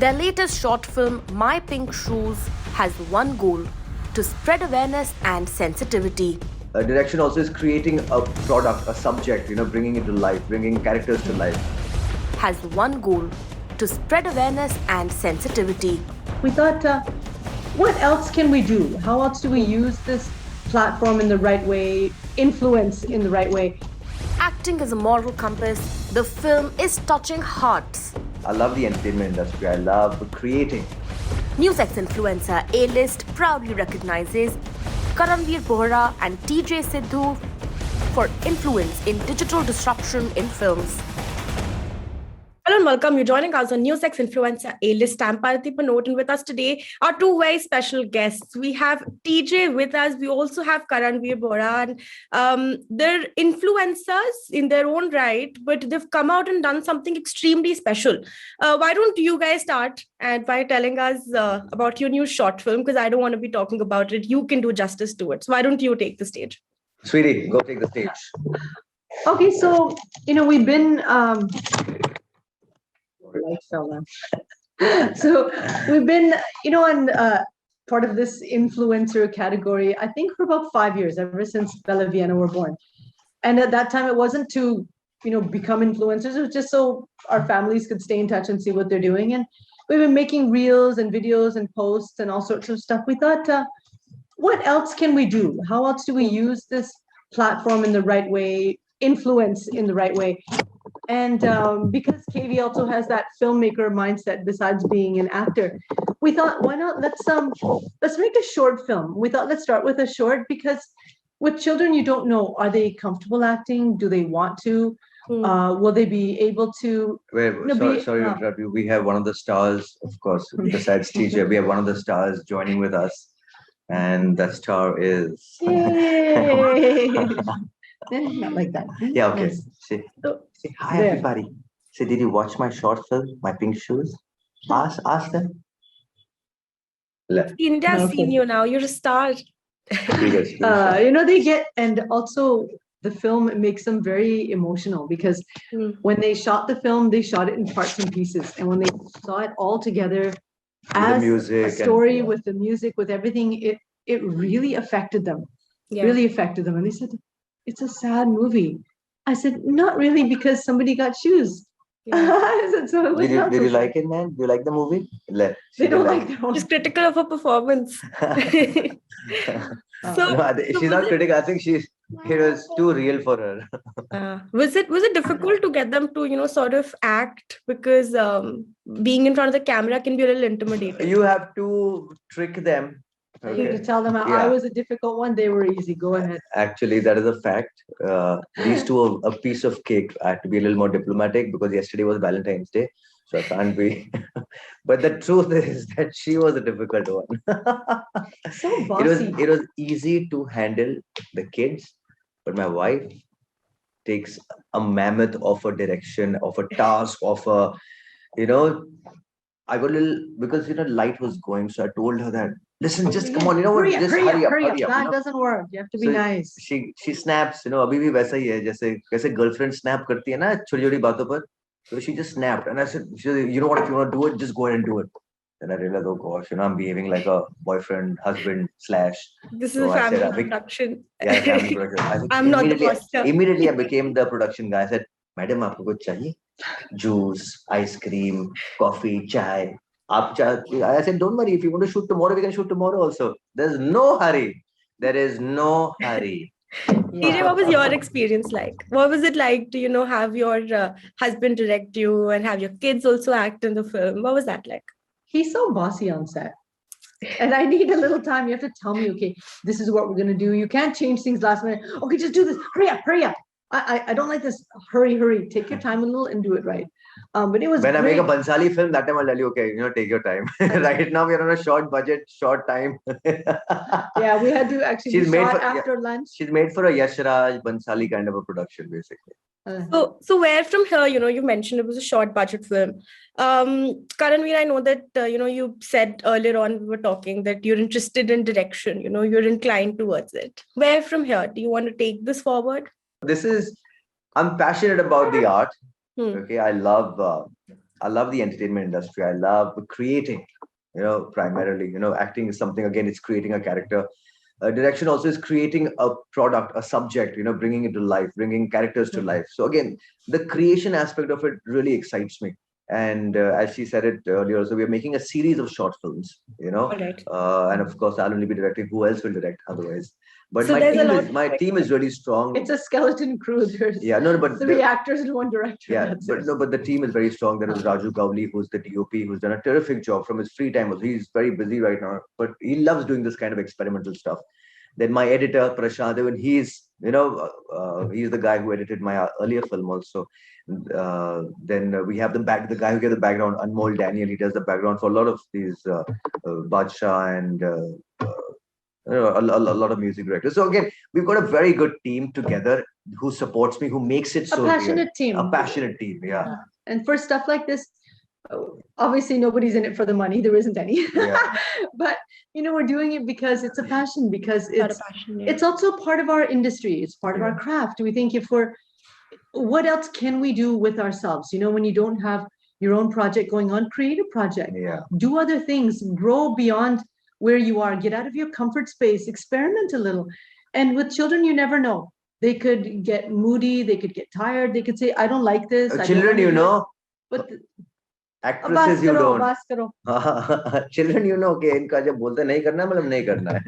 Their latest short film, My Pink Shoes, has one goal: to spread awareness and sensitivity. Direction also is creating a product, a subject, bringing it to life, bringing characters to life. Has one goal: to spread awareness and sensitivity. We thought, what else can we do? How else do we use this platform in the right way, influence in the right way? Acting as a moral compass, the film is touching hearts. I love the entertainment industry. I love creating. NewsX influencer A-List proudly recognizes Karanvir and Teejay Sidhu for influence in digital disruption in films. Hello and welcome. You're joining us on NewsX influencer A-List. I'm Parati Panot, and with us today are two very special guests. We have Teejay with us. We also have Karanvir and they're influencers in their own right, but they've come out and done something extremely special. Why don't you guys start by telling us about your new short film? Because I don't want to be talking about it. You can do justice to it. So why don't you take the stage? Sweetie, go take the stage. Okay, so, we've been... So we've been, on part of this influencer category, I think for about 5 years, ever since Bella Vienna were born. And at that time, it wasn't to, become influencers. It was just so our families could stay in touch and see what they're doing. And we've been making reels and videos and posts and all sorts of stuff. We thought, what else can we do? How else do we use this platform in the right way, influence in the right way? And because KV also has that filmmaker mindset besides being an actor, we thought, why not let's make a short film. We thought, let's start with a short, because with children, you don't know, are they comfortable acting? Do they want to? Will they be able to? Sorry to interrupt you. We have one of the stars, of course, besides Teejay, we have one of the stars joining with us. And that star is... Yay! Not like that. Yeah, okay. Yes. Say hi, everybody. Say, did you watch my short film, My Pink Shoes? Ask them. India's seen you now. You're a star. They get, and also the film makes them very emotional, because when they shot the film, they shot it in parts and pieces. And when they saw it all together as a story, with the music, with everything, it really affected them. Yeah. Really affected them. And they said, it's a sad movie. I said, not really, because somebody got shoes. Yeah. I said, so did you like it, man? Do you like the movie? They don't like the movie. She's critical of her performance. She's not critical. I think it was too real for her. Was it difficult to get them to, sort of act? Because being in front of the camera can be a little intimidating. You have to trick them. Okay. You need to tell them I was a difficult one. They were easy. Go ahead. Actually, that is a fact. These two are a piece of cake. I had to be a little more diplomatic because yesterday was Valentine's Day, so I can't be. But the truth is that she was a difficult one. So bossy. It was easy to handle the kids, but my wife takes a mammoth of a direction, of a task, of a, I got a little, because light was going, so I told her that, listen, just come on, hurry up, just hurry up. That doesn't work. You have to be nice. She snaps, अभी भी वैसा ही है, जैसे girlfriend snap करती है ना छोटी-छोटी बातों पर. So she just snapped, and I said, you know what, if you want to do it, just go ahead and do it. Then I realized, oh gosh, I'm behaving like a boyfriend, husband / This is a family production. Yeah, family production. I'm not the boss. Immediately I became the production guy. I said, madam, आपको कुछ चाहिए? Juice, ice cream, coffee, chai. I said, don't worry, if you want to shoot tomorrow, we can shoot tomorrow also. There's no hurry. There is no hurry. Teejay, what was your experience like? What was it like to, have your husband direct you and have your kids also act in the film? What was that like? He's so bossy on set. And I need a little time. You have to tell me, okay, this is what we're going to do. You can't change things last minute. Okay, just do this. Hurry up. I don't like this. Hurry. Take your time a little and do it right. But it was when great. I make a Bansali film, that time I'll tell you, okay, take your time. Right now we're on a short budget, short time. Yeah, we had to actually shot after lunch. She's made for a Yashraj Bansali kind of a production, basically. So where from here, you mentioned it was a short budget film. Karanvir, I know that, you said earlier on, we were talking that you're interested in direction, you're inclined towards it. Where from here, do you want to take this forward? I'm passionate about the art. Okay, I love I love the entertainment industry. I love creating, primarily, acting is something, again, it's creating a character. Direction also is creating a product, a subject, bringing it to life, bringing characters to life. So again, the creation aspect of it really excites me. And as she said it earlier, so we're making a series of short films, All right. and of course, I'll only be directing. Who else will direct otherwise? But So my there's a team lot is my team is really strong. It's a skeleton crew. There's Yeah, no, but three actors and one director. yeah, That's but it. no, but the team is very strong. There is Raju Gowli, who's the DOP, who's done a terrific job from his free time. He's very busy right now, but he loves doing this kind of experimental stuff. Then my editor Prashant, even he's the guy who edited my earlier film also. Then we have the guy who gave the background, Anmol Daniel. He does the background for a lot of these Badshah and a lot of music directors. So again, we've got a very good team together who supports me, who makes it so A passionate team. A passionate team, yeah. And for stuff like this, obviously nobody's in it for the money. There isn't any. Yeah. But we're doing it because it's a passion, because Not a it's passion, yeah. it's also part of our industry. It's part of our craft. We think what else can we do with ourselves? When you don't have your own project going on, create a project. Yeah. Do other things, grow beyond where you are, get out of your comfort space, experiment a little. And with children, you never know. They could get moody, they could get tired, they could say, I don't like this. Children, But actresses, you don't. bas karo. Children, कि इनका जब बोलते नहीं करना मतलब नहीं करना है.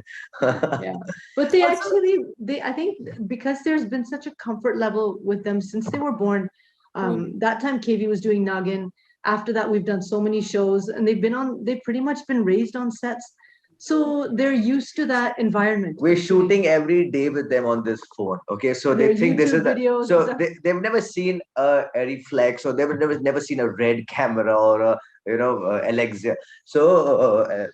Yeah. But I think because there's been such a comfort level with them since they were born. That time KV was doing Nagin. After that, we've done so many shows, and they've pretty much been raised on sets. So they're used to that environment. We're shooting every day with them on this phone. Okay, so they Their think this is YouTube videos, so they've never seen a reflex, or they've never seen a red camera or a Alexa. So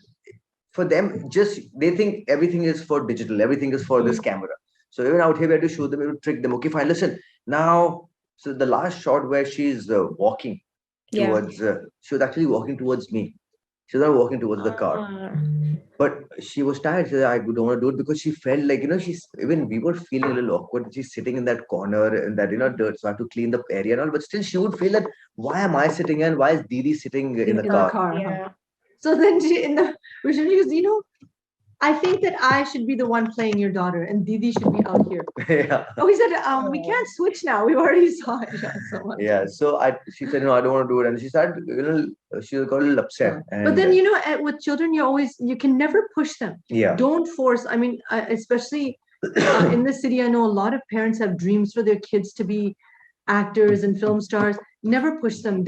for them, just they think everything is for digital, everything is for this camera. So even out here, we had to show them, we had to trick them. Okay, fine. Listen now. So the last shot where she's walking towards, she was actually walking towards me. She was not walking towards the car. But she was tired. She said, I don't want to do it, because she felt like, we were feeling a little awkward. She's sitting in that corner and that, dirt. So I have to clean the area and all. But still, she would feel that, why am I sitting here and why is Didi sitting in the car? Yeah. So then she goes, I think that I should be the one playing your daughter and Didi should be out here. Yeah. Oh, he said, we can't switch now. We already saw it. Yeah. So she said, no, I don't want to do it. And she started, she got a little upset. And, but then, with children, you can never push them. Yeah. Don't force. I mean, especially in the city, I know a lot of parents have dreams for their kids to be actors and film stars. Never push them.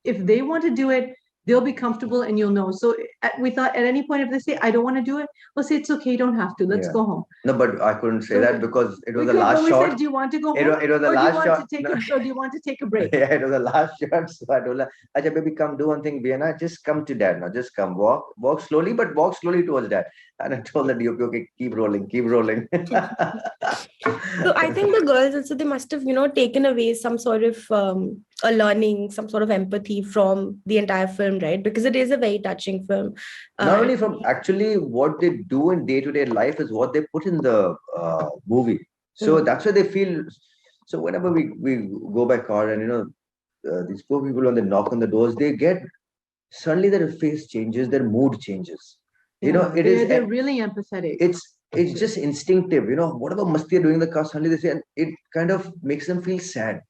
If they want to do it, they'll be comfortable and you'll know. So we thought at any point if they say, I don't want to do it, we'll say, it's okay, you don't have to. Let's go home. No, but I couldn't say that because it was the last shot. We said, do you want to go home? It was the last shot. Or do you want to take a break? Yeah, it was the last shot. So I told her, Acha, baby, come do one thing, Vienna. Just come to dad now. Just come. Walk slowly, but walk slowly towards dad. And I told the DOP, okay, keep rolling. So I think the girls also, they must have, taken away some sort of a learning, some sort of empathy from the entire film, right? Because it is a very touching film. Not only from actually what they do in day-to-day life is what they put in the movie. So that's why they feel. So whenever we go by car and, these poor people, when they knock on the doors, they get, suddenly their face changes, their mood changes. They're really empathetic. It's just instinctive, whatever must they're doing in the car, suddenly they say, and it kind of makes them feel sad.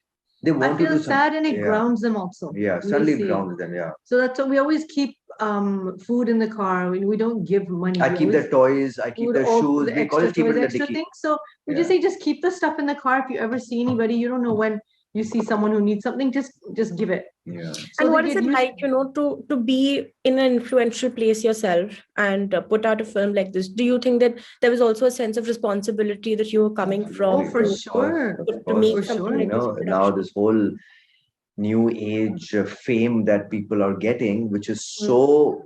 They want to do sad, something. and it grounds them also. Yeah, suddenly it grounds them. Yeah. So that's what we always keep food in the car. We don't give money. I keep their toys. I keep their shoes. We always keep it in the dicky. So we just say, just keep the stuff in the car. If you ever see anybody, you don't know when you see someone who needs something, just give it. Yeah. So and what is it like, to be in an influential place yourself and put out a film like this? Do you think that there was also a sense of responsibility that you were coming from? Oh, for sure. To make something like this now this whole new age fame that people are getting, which is so,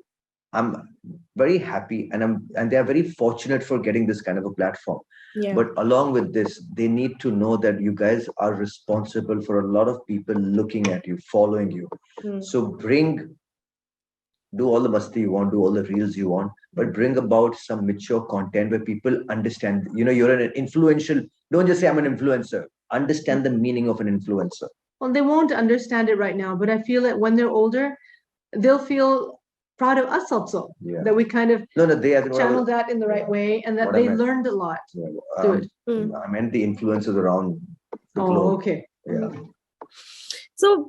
I'm very happy and they are very fortunate for getting this kind of a platform. Yeah. But along with this, they need to know that you guys are responsible for a lot of people looking at you, following you. So do all the masti you want, do all the reels you want, but bring about some mature content where people understand, you're an influential, don't just say I'm an influencer, understand the meaning of an influencer. well, they won't understand it right now, but I feel that when they're older, they'll feel proud of us also, Yeah. that we kind of No, no, they, I think channeled that in the right way, and that What I they meant- learned a lot yeah, through it. I meant the influences around the Oh, globe. okay. Yeah. So,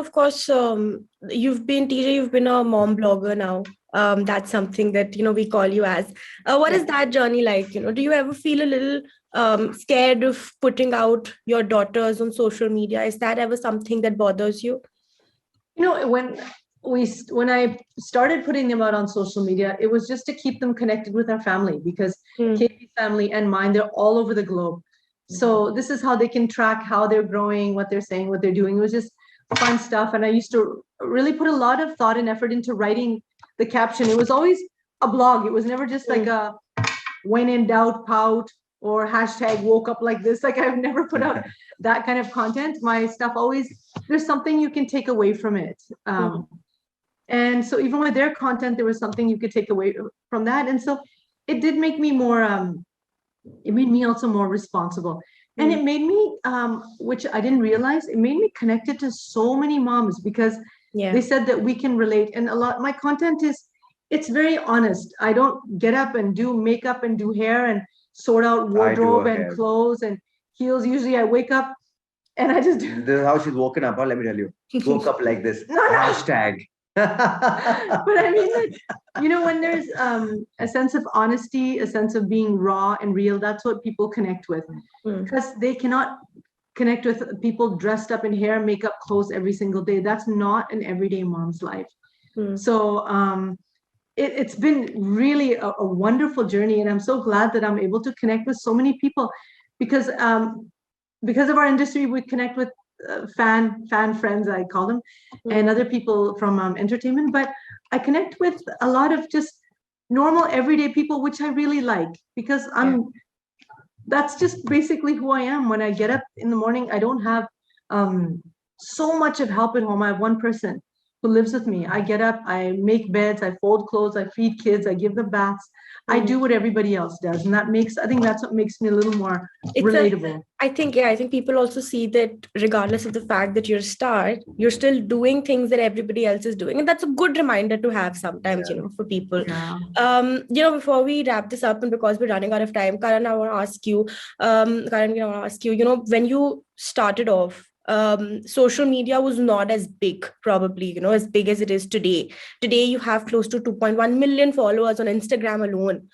of course, you've been, TJ, you've been a mom blogger now. That's something that, we call you as. What is that journey like? Do you ever feel a little scared of putting out your daughters on social media? Is that ever something that bothers you? When I started putting them out on social media, it was just to keep them connected with our family, because Katie's family and mine, they're all over the globe. So this is how they can track how they're growing, what they're saying, what they're doing. It was just fun stuff. And I used to really put a lot of thought and effort into writing the caption. It was always a blog. It was never just like a when in doubt, pout, or hashtag woke up like this. Like, I've never put out that kind of content. My stuff always, there's something you can take away from it. And so even with their content, there was something you could take away from that. And so it did make me more, it made me also more responsible. And it made me, which I didn't realize, it made me connected to so many moms, because they said that we can relate. And a lot, my content it's very honest. I don't get up and do makeup and do hair and sort out wardrobe and clothes and heels. Usually I wake up and I just do. This is how she's woken up. Let me tell you. Woke up like this. No. Hashtag. But I mean, like, when there's a sense of honesty, a sense of being raw and real, that's what people connect with, because they cannot connect with people dressed up in hair, makeup, clothes every single day. That's not an everyday mom's life. So it's been really a wonderful journey, and I'm so glad that I'm able to connect with so many people, because of our industry, we connect with fan friends, I call them, and other people from entertainment. But I connect with a lot of just normal everyday people, which I really like, because that's just basically who I am. When I get up in the morning, I don't have so much of help at home. I have one person who lives with me. I get up, I make beds, I fold clothes, I feed kids, I give them baths. I do what everybody else does. And I think that's what makes me a little more relatable. I think people also see that regardless of the fact that you're a star, you're still doing things that everybody else is doing. And that's a good reminder to have sometimes, for people. Before we wrap this up, and because we're running out of time, Karan, I want to ask you, when you started off, social media was not as big, probably, as big as it is today. Today, you have close to 2.1 million followers on Instagram alone.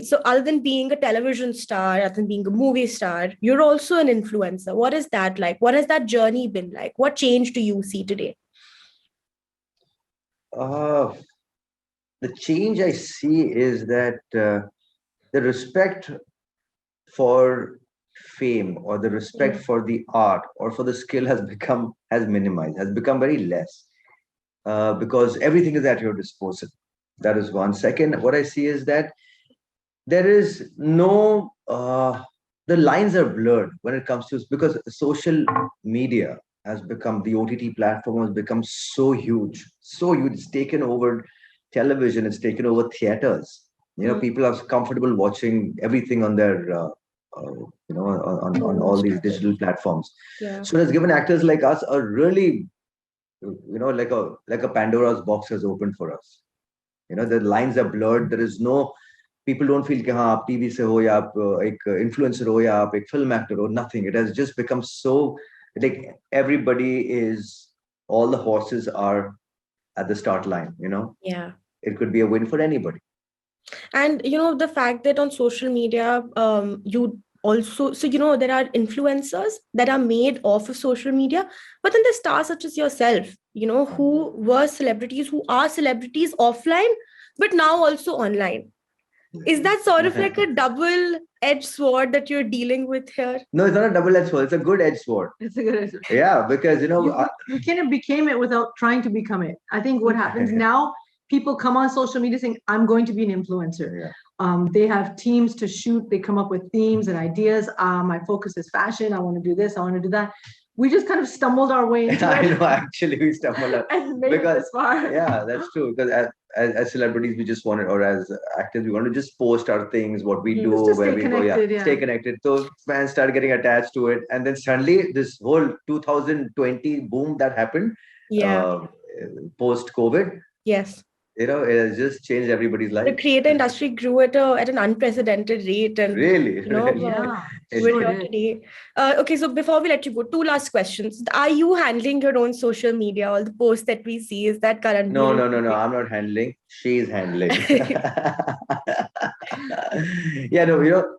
So other than being a television star, other than being a movie star, you're also an influencer. What is that like? What has that journey been like? What change do you see today? The change I see is that the respect for fame, or the respect for the art or for the skill has minimized, has become very less, because everything is at your disposal. That is one. Second, what I see is that there is no the lines are blurred when it comes to, because social media has become, the OTT platform has become so huge. It's taken over television, it's taken over theaters. People are comfortable watching everything on their on all these digital platforms. So it has given actors like us a really, like a Pandora's box has opened for us. The lines are blurred. There is no, people don't feel कि हाँ आप TV से हो, या आप एक influencer हो, या आप एक film actor हो. Nothing. It has just become so, like, everybody is, all the horses are at the start line. It could be a win for anybody. And the fact that on social media, you also, so there are influencers that are made off of social media, but then there's stars such as yourself, who were celebrities, who are celebrities offline, but now also online. Is that sort of like a double-edged sword that you're dealing with here? No, it's not a double-edged sword. It's a good edged sword. It's a good edged sword. Yeah, because you kind of became it without trying to become it. I think what happens now, people come on social media saying, I'm going to be an influencer. They have teams to shoot. They come up with themes and ideas. My focus is fashion. I want to do this. I want to do that. we just kind of stumbled our way into I it know, actually, we stumbled up and made it because, this far. yeah, that's true. Because as celebrities, we just wanted, or as actors, we want to just post our things, what we do, Just to where stay we go, yeah, connected, stay connected. So fans started getting attached to it, and then suddenly this whole 2020 boom that happened, Yeah. post COVID, Yes. it has just changed everybody's The life. creator industry grew at an unprecedented rate, and Really, really? Yeah, It We're sure here did. today. Okay, so before we let you go, two last questions. Are you handling your own social media? All the posts that we see, is that No, Karanvir? no, no, no. I'm not handling. She's handling. Yeah, no,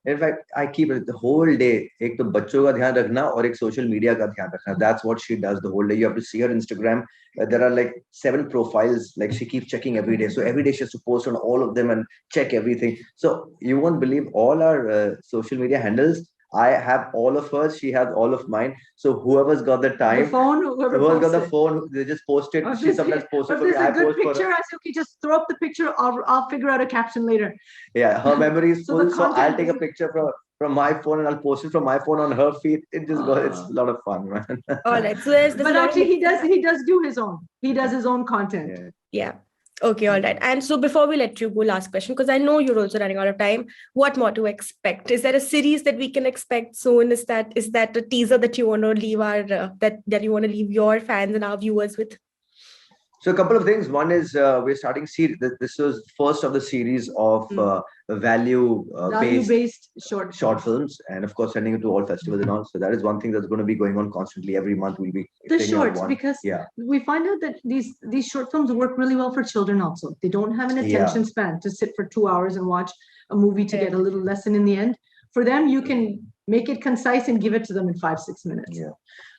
in fact, I keep it the whole day. एक तो बच्चों का ध्यान रखना और एक social media का ध्यान रखना. That's what she does the whole day. You have to see her Instagram. There are like 7 profiles. Like she keeps checking every day. So every day she has to post on all of them and check everything. So you won't believe all our social media handles. I have all of hers. She has all of mine. So whoever's got the The time, phone, whoever whoever's got the posted. phone, they just post it. Or if She there's, sometimes posts or it if for me. there's a I good post for her. picture, I say, okay, just throw up the picture. I'll figure out a caption later. Yeah, her memory is So the full. So I'll content take a is- picture from my phone and I'll post it from my phone on her feed. It just goes. It's a lot of fun, man. All right. So there's But a lot actually, of he does do his own. He does his own content. Yeah. Yeah. Okay, all right. And so before we let you go, last question, because I know you're also running out of time. What more to expect? Is there a series that we can expect soon? Is that a teaser that you want to leave our that you want to leave your fans and our viewers with? So a couple of things. One is we're starting series. This was first of the series of value-based Value-based short films, and of course sending it to all festivals and all. So that is one thing that's going to be going on constantly. Every month we'll be the taking out shorts, one. because Yeah, we find out that these short films work really well for children also. They don't have an attention span to sit for 2 hours and watch a movie to get a little lesson in the end. For them, you can make it concise and give it to them in 5-6 minutes. yeah.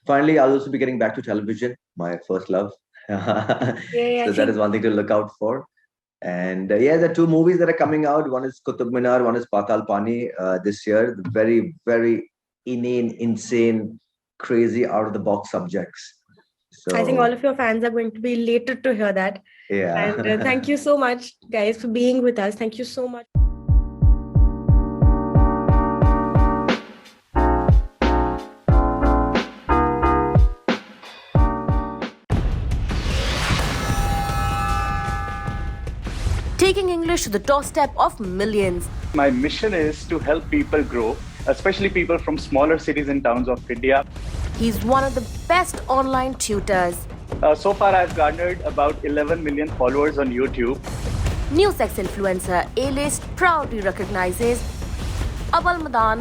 Finally, I'll also be getting back to television, my first love. So that is one thing to look out for. And yeah, the 2 movies that are coming out. One is Qutub Minar, one is Patal Pani this year. Very, very inane, insane, crazy, out of the box subjects. So I think all of your fans are going to be elated to hear that. yeah. And thank you so much, guys, for being with us. Thank you so much. Taking English to the doorstep of millions. My mission is to help people grow, especially people from smaller cities and towns of India. He's one of the best online tutors. So far, I've garnered about 11 million followers on YouTube. NewsX influencer A-list proudly recognizes Awal Madan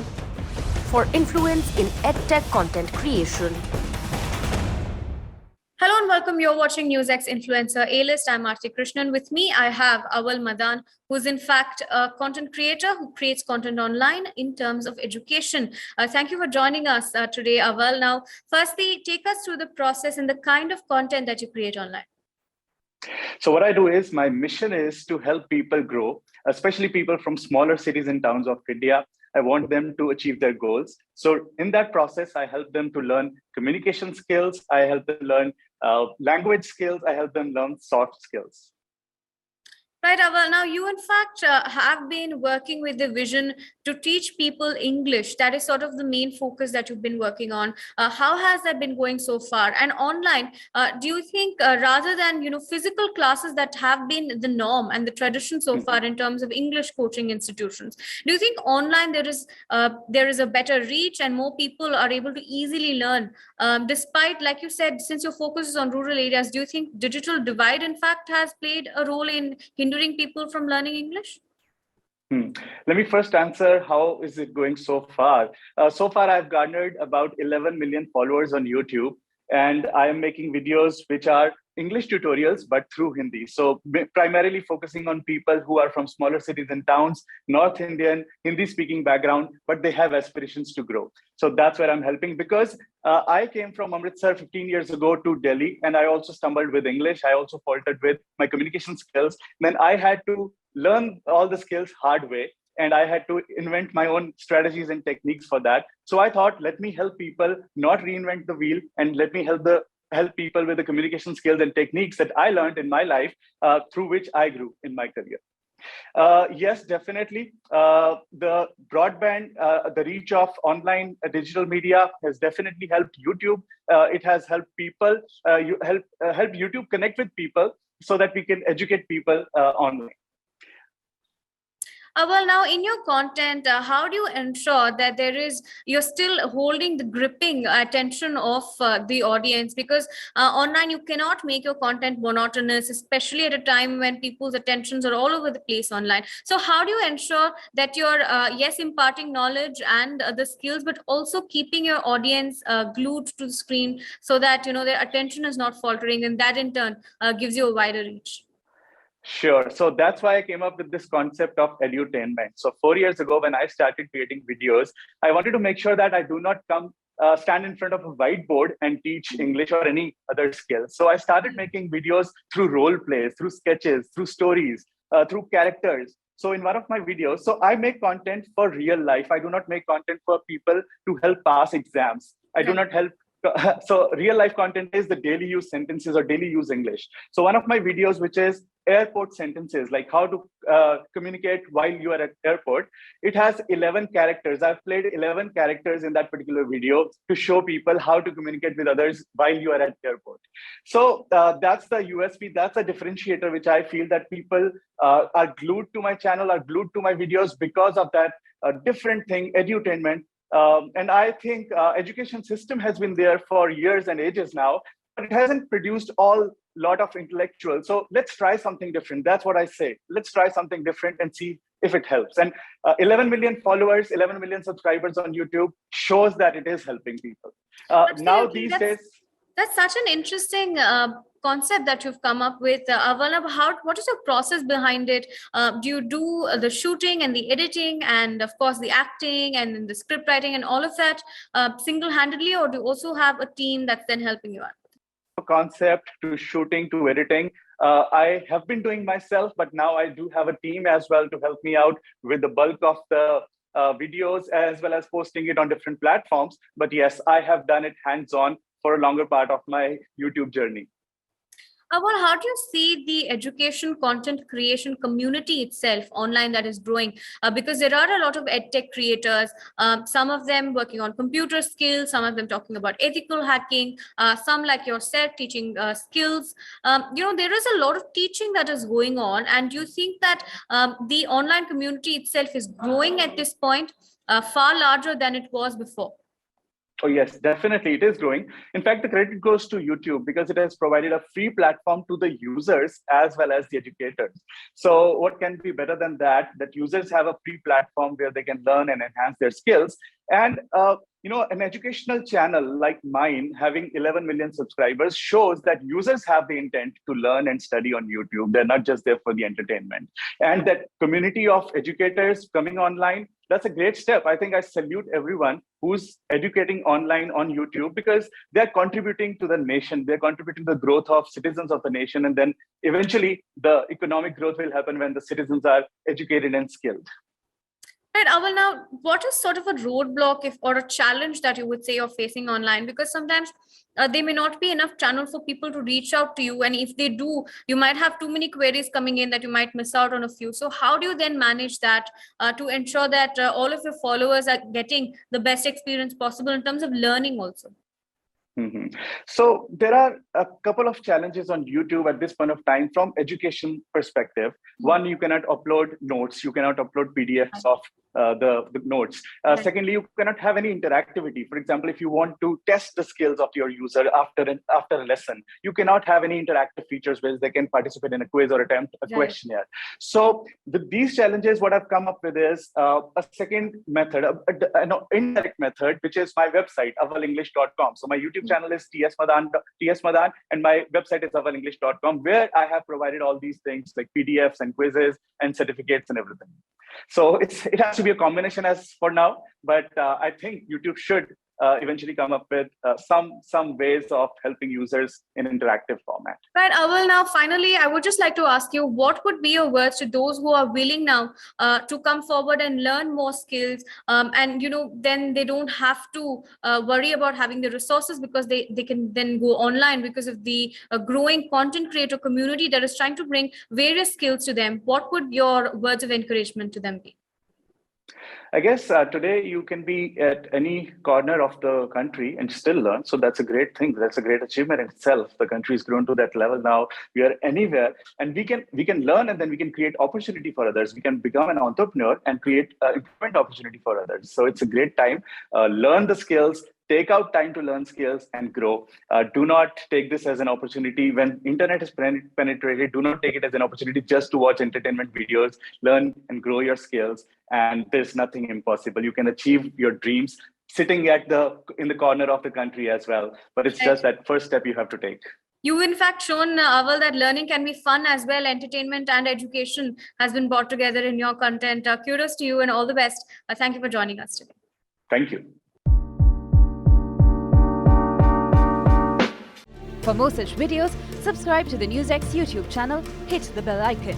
for influence in edtech content creation. Hello and welcome. You're watching NewsX Influencer A-List. I'm Aarti Krishnan. With me, I have Awal Madan, who's in fact a content creator who creates content online in terms of education. Thank you for joining us today, Awal. Now, firstly, take us through the process and the kind of content that you create online. So what I do is, my mission is to help people grow, especially people from smaller cities and towns of India. I want them to achieve their goals. So in that process, I help them to learn communication skills. I help them learn language skills. I help them learn soft skills. Right, Awal. Now, you in fact have been working with the vision to teach people English. That is sort of the main focus that you've been working on. How has that been going so far? And online, do you think rather than physical classes that have been the norm and the tradition so far in terms of English coaching institutions, do you think online there is a better reach and more people are able to easily learn? Despite, like you said, since your focus is on rural areas, do you think digital divide in fact has played a role in hindering people from learning English? Let me first answer, how is it going so far? So far, I've garnered about 11 million followers on YouTube, and I am making videos which are English tutorials, but through Hindi. So primarily focusing on people who are from smaller cities and towns, North Indian, Hindi-speaking background, but they have aspirations to grow. So that's where I'm helping, because I came from Amritsar 15 years ago to Delhi, and I also stumbled with English. I also faltered with my communication skills. Then I had to learn all the skills hard way, and I had to invent my own strategies and techniques for that. So I thought, let me help people not reinvent the wheel, and let me help people with the communication skills and techniques that I learned in my life, through which I grew in my career. Yes, definitely. The broadband, the reach of online digital media has definitely helped YouTube. It has helped people, help YouTube connect with people so that we can educate people online. Well, now in your content, how do you ensure that you're still holding the gripping attention of the audience? Because online you cannot make your content monotonous, especially at a time when people's attentions are all over the place online. So how do you ensure that you're yes, imparting knowledge and the skills, but also keeping your audience glued to the screen so that their attention is not faltering, and that in turn gives you a wider reach? Sure. So that's why I came up with this concept of edutainment. So 4 years ago, when I started creating videos, I wanted to make sure that I do not stand in front of a whiteboard and teach English or any other skill. So I started making videos through role plays, through sketches, through stories, through characters. So in one of my videos, so I make content for real life. I do not make content for people to help pass exams. I do not help. So real life content is the daily use sentences or daily use English. So one of my videos, which is airport sentences, like how to communicate while you are at airport, it has 11 characters. I've played 11 characters in that particular video to show people how to communicate with others while you are at airport. So that's the USP, that's a differentiator, which I feel that people are glued to my channel, are glued to my videos because of that different thing, edutainment. And I think education system has been there for years and ages now, but it hasn't produced all lot of intellectuals. So let's try something different. That's what I say. Let's try something different and see if it helps. And 11 million followers, 11 million subscribers on YouTube shows that it is helping people. Now these days, that's such an interesting concept that you've come up with. Aval, what is your process behind it? Do you do the shooting and the editing and of course the acting and the script writing and all of that single-handedly, or do you also have a team that's then helping you out? Concept to shooting to editing, I have been doing myself, but now I do have a team as well to help me out with the bulk of the videos as well as posting it on different platforms. But yes, I have done it hands-on for a longer part of my YouTube journey. Well, how do you see the education content creation community itself online that is growing? Because there are a lot of edtech creators, some of them working on computer skills, some of them talking about ethical hacking, some like yourself teaching skills. There is a lot of teaching that is going on. And do you think that the online community itself is growing at this point far larger than it was before? Oh, yes, definitely. It is growing. In fact, the credit goes to YouTube because it has provided a free platform to the users as well as the educators. So what can be better than that users have a free platform where they can learn and enhance their skills. And an educational channel like mine having 11 million subscribers shows that users have the intent to learn and study on YouTube. They're not just there for the entertainment. And that community of educators coming online, that's a great step. I think I salute everyone who's educating online on YouTube because they're contributing to the nation. They're contributing to the growth of citizens of the nation. And then eventually the economic growth will happen when the citizens are educated and skilled. Right, Aval, now, what is sort of a roadblock or a challenge that you would say you're facing online? Because sometimes there may not be enough channel for people to reach out to you. And if they do, you might have too many queries coming in that you might miss out on a few. So how do you then manage that to ensure that all of your followers are getting the best experience possible in terms of learning also? Mm-hmm. So there are a couple of challenges on YouTube at this point of time from education perspective. One, you cannot upload notes. You cannot upload PDFs of the notes. Secondly, you cannot have any interactivity. For example, if you want to test the skills of your user after a lesson, you cannot have any interactive features where they can participate in a quiz or attempt a questionnaire. So with these challenges, what I've come up with is a second method, an indirect method, which is my website, avalenglish.com. So my YouTube channel is TS Madan, and my website is avalenglish.com, where I have provided all these things like PDFs and quizzes and certificates and everything. So it has to be a combination as for now, but I think YouTube should eventually come up with some ways of helping users in interactive format. Right, Awal, now finally, I would just like to ask you, what would be your words to those who are willing now to come forward and learn more skills, and then they don't have to worry about having the resources, because they can then go online because of the growing content creator community that is trying to bring various skills to them. What would your words of encouragement to them be? I guess today you can be at any corner of the country and still learn. So that's a great thing. That's a great achievement in itself. The country has grown to that level now. We are anywhere, and we can learn, and then we can create opportunity for others. We can become an entrepreneur and create employment opportunity for others. So it's a great time. Learn the skills. Take out time to learn skills and grow. Do not take this as an opportunity when internet is penetrated. Do not take it as an opportunity just to watch entertainment videos. Learn and grow your skills. And there's nothing impossible. You can achieve your dreams sitting in the corner of the country as well. But it's just that first step you have to take. You've in fact shown, Awal, that learning can be fun as well. Entertainment and education has been brought together in your content. Kudos to you and all the best. Thank you for joining us today. Thank you. For more such videos, subscribe to the NewsX YouTube channel, hit the bell icon.